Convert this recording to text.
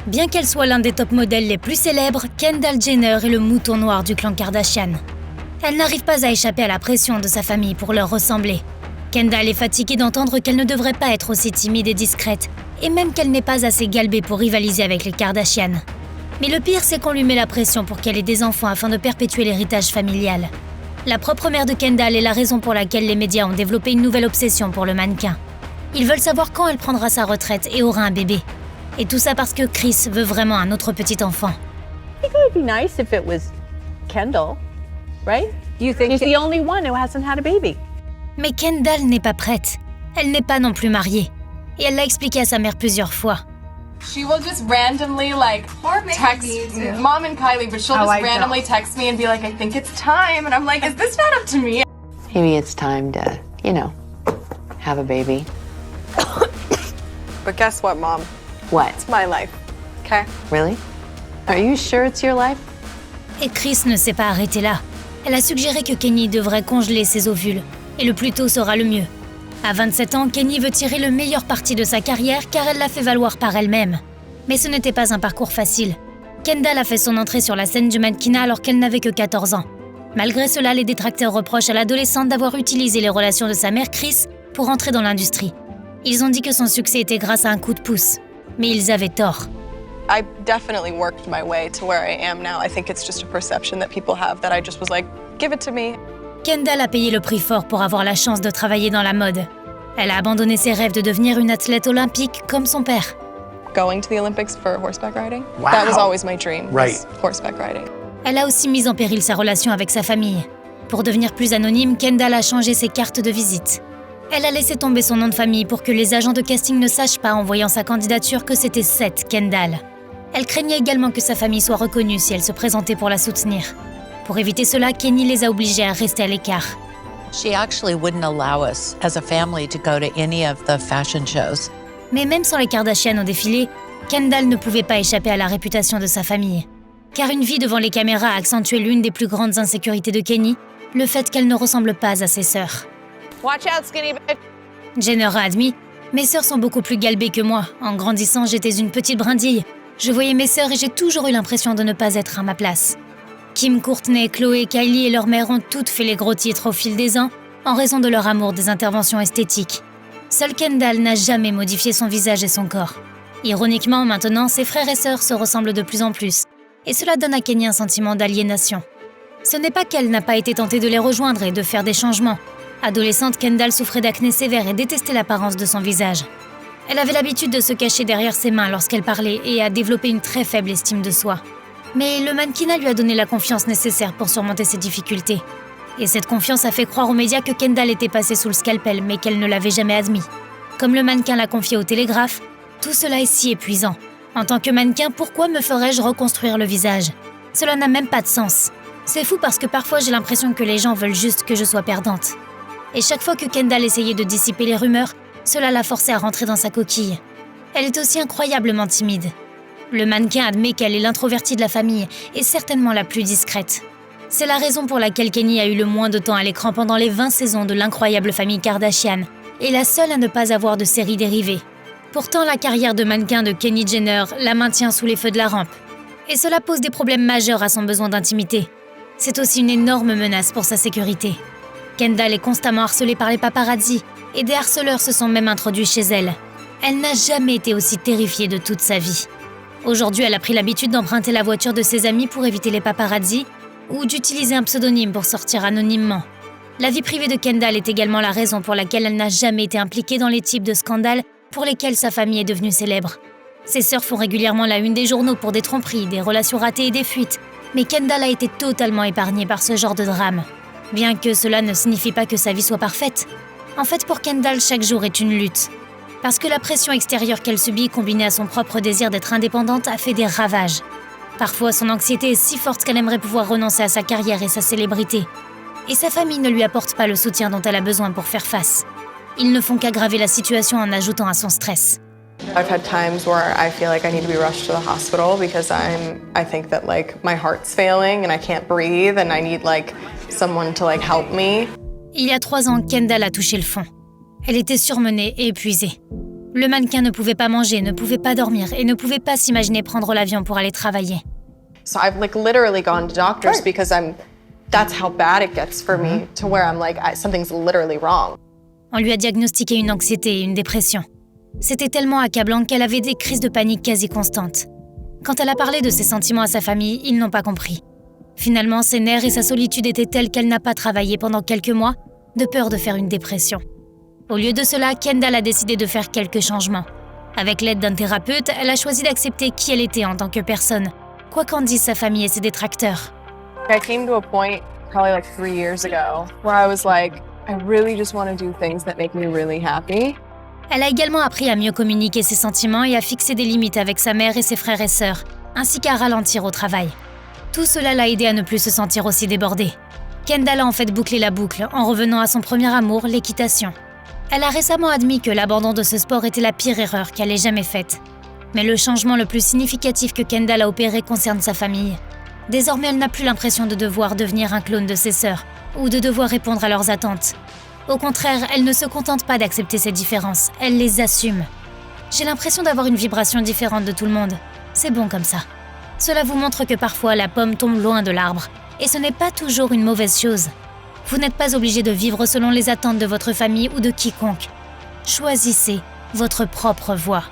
Bien qu'elle soit l'un des top modèles les plus célèbres, Kendall Jenner est le mouton noir du clan Kardashian. Elle n'arrive pas à échapper à la pression de sa famille pour leur ressembler. Kendall est fatiguée d'entendre qu'elle ne devrait pas être aussi timide et discrète, et même qu'elle n'est pas assez galbée pour rivaliser avec les Kardashian. Mais le pire, c'est qu'on lui met la pression pour qu'elle ait des enfants afin de perpétuer l'héritage familial. La propre mère de Kendall est la raison pour laquelle les médias ont développé une nouvelle obsession pour le mannequin. Ils veulent savoir quand elle prendra sa retraite et aura un bébé. Et tout ça parce que Kris veut vraiment un autre petit enfant. I think it would be nice if it was Kendall, right? You think she's the only one who hasn't had a baby? Mais Kendall n'est pas prête. Elle n'est pas non plus mariée. Et elle l'a expliqué à sa mère plusieurs fois. She will just randomly text Mom and Kylie, but she'll just randomly text me and be like, I think it's time. And I'm like, is this not up to me? Maybe it's time to, have a baby. But guess what, Mom? What? It's my life, okay? Really? Are you sure it's your life? Et Kris ne s'est pas arrêtée là. Elle a suggéré que Kenny devrait congeler ses ovules. Et le plus tôt sera le mieux. À 27 ans, Kenny veut tirer le meilleur parti de sa carrière car elle l'a fait valoir par elle-même. Mais ce n'était pas un parcours facile. Kendall a fait son entrée sur la scène du mannequinat alors qu'elle n'avait que 14 ans. Malgré cela, les détracteurs reprochent à l'adolescente d'avoir utilisé les relations de sa mère Kris pour entrer dans l'industrie. Ils ont dit que son succès était grâce à un coup de pouce. Mais ils avaient tort. I definitely worked my way to where I am now. I think it's just a perception that people have that I just was like, give it to me. Kendall a payé le prix fort pour avoir la chance de travailler dans la mode. Elle a abandonné ses rêves de devenir une athlète olympique comme son père. Going to the Olympics for horseback riding? Wow. That was always my dream, Right. horseback riding. Elle a aussi mis en péril sa relation avec sa famille. Pour devenir plus anonyme, Kendall a changé ses cartes de visite. Elle a laissé tomber son nom de famille pour que les agents de casting ne sachent pas en voyant sa candidature que c'était Seth Kendall. Elle craignait également que sa famille soit reconnue si elle se présentait pour la soutenir. Pour éviter cela, Kenny les a obligés à rester à l'écart. She actually wouldn't allow us as a family to go to any of the fashion shows. Mais même sans les Kardashian au défilé, Kendall ne pouvait pas échapper à la réputation de sa famille. Car une vie devant les caméras a accentué l'une des plus grandes insécurités de Kenny, le fait qu'elle ne ressemble pas à ses sœurs. Watch out, skinny bitch. Jenner a admis « Mes sœurs sont beaucoup plus galbées que moi. En grandissant, j'étais une petite brindille. Je voyais mes sœurs et j'ai toujours eu l'impression de ne pas être à ma place. » Kim, Courtney, Chloé, Kylie et leur mère ont toutes fait les gros titres au fil des ans en raison de leur amour des interventions esthétiques. Seule Kendall n'a jamais modifié son visage et son corps. Ironiquement, maintenant, ses frères et sœurs se ressemblent de plus en plus. Et cela donne à Kenny un sentiment d'aliénation. Ce n'est pas qu'elle n'a pas été tentée de les rejoindre et de faire des changements. Adolescente, Kendall souffrait d'acné sévère et détestait l'apparence de son visage. Elle avait l'habitude de se cacher derrière ses mains lorsqu'elle parlait et a développé une très faible estime de soi. Mais le mannequinat lui a donné la confiance nécessaire pour surmonter ses difficultés. Et cette confiance a fait croire aux médias que Kendall était passée sous le scalpel, mais qu'elle ne l'avait jamais admis. Comme le mannequin l'a confié au Télégraphe, tout cela est si épuisant. En tant que mannequin, pourquoi me ferais-je reconstruire le visage? Cela n'a même pas de sens. C'est fou parce que parfois j'ai l'impression que les gens veulent juste que je sois perdante. Et chaque fois que Kendall essayait de dissiper les rumeurs, cela l'a forcée à rentrer dans sa coquille. Elle est aussi incroyablement timide. Le mannequin admet qu'elle est l'introvertie de la famille et certainement la plus discrète. C'est la raison pour laquelle Kenny a eu le moins de temps à l'écran pendant les 20 saisons de l'incroyable famille Kardashian et la seule à ne pas avoir de série dérivée. Pourtant, la carrière de mannequin de Kenny Jenner la maintient sous les feux de la rampe. Et cela pose des problèmes majeurs à son besoin d'intimité. C'est aussi une énorme menace pour sa sécurité. Kendall est constamment harcelée par les paparazzi et des harceleurs se sont même introduits chez elle. Elle n'a jamais été aussi terrifiée de toute sa vie. Aujourd'hui, elle a pris l'habitude d'emprunter la voiture de ses amis pour éviter les paparazzi ou d'utiliser un pseudonyme pour sortir anonymement. La vie privée de Kendall est également la raison pour laquelle elle n'a jamais été impliquée dans les types de scandales pour lesquels sa famille est devenue célèbre. Ses sœurs font régulièrement la une des journaux pour des tromperies, des relations ratées et des fuites, mais Kendall a été totalement épargnée par ce genre de drame. Bien que cela ne signifie pas que sa vie soit parfaite. En fait, pour Kendall, chaque jour est une lutte. Parce que la pression extérieure qu'elle subit, combinée à son propre désir d'être indépendante, a fait des ravages. Parfois, son anxiété est si forte qu'elle aimerait pouvoir renoncer à sa carrière et sa célébrité. Et sa famille ne lui apporte pas le soutien dont elle a besoin pour faire face. Ils ne font qu'aggraver la situation en ajoutant à son stress. I've had times where I feel like I need to be rushed to the hospital because I think that my heart's failing and I can't breathe and I need someone to help me. Il y a 3 ans, Kendall a touché le fond. Elle était surmenée et épuisée. Le mannequin ne pouvait pas manger, ne pouvait pas dormir et ne pouvait pas s'imaginer prendre l'avion pour aller travailler. So I've like literally gone to doctors because that's how bad it gets for me to where I'm like, something's literally wrong. On lui a diagnostiqué une anxiété et une dépression. C'était tellement accablant qu'elle avait des crises de panique quasi constantes. Quand elle a parlé de ses sentiments à sa famille, ils n'ont pas compris. Finalement, ses nerfs et sa solitude étaient tels qu'elle n'a pas travaillé pendant quelques mois, de peur de faire une dépression. Au lieu de cela, Kendall a décidé de faire quelques changements. Avec l'aide d'un thérapeute, elle a choisi d'accepter qui elle était en tant que personne, quoi qu'en disent sa famille et ses détracteurs. I came to a point probably like 3 years ago where I was like, I really just want to do things that make me really happy. Elle a également appris à mieux communiquer ses sentiments et à fixer des limites avec sa mère et ses frères et sœurs, ainsi qu'à ralentir au travail. Tout cela l'a aidée à ne plus se sentir aussi débordée. Kendall a en fait bouclé la boucle en revenant à son premier amour, l'équitation. Elle a récemment admis que l'abandon de ce sport était la pire erreur qu'elle ait jamais faite. Mais le changement le plus significatif que Kendall a opéré concerne sa famille. Désormais, elle n'a plus l'impression de devoir devenir un clone de ses sœurs ou de devoir répondre à leurs attentes. Au contraire, elle ne se contente pas d'accepter ces différences, elle les assume. J'ai l'impression d'avoir une vibration différente de tout le monde. C'est bon comme ça. Cela vous montre que parfois la pomme tombe loin de l'arbre, et ce n'est pas toujours une mauvaise chose. Vous n'êtes pas obligé de vivre selon les attentes de votre famille ou de quiconque. Choisissez votre propre voie.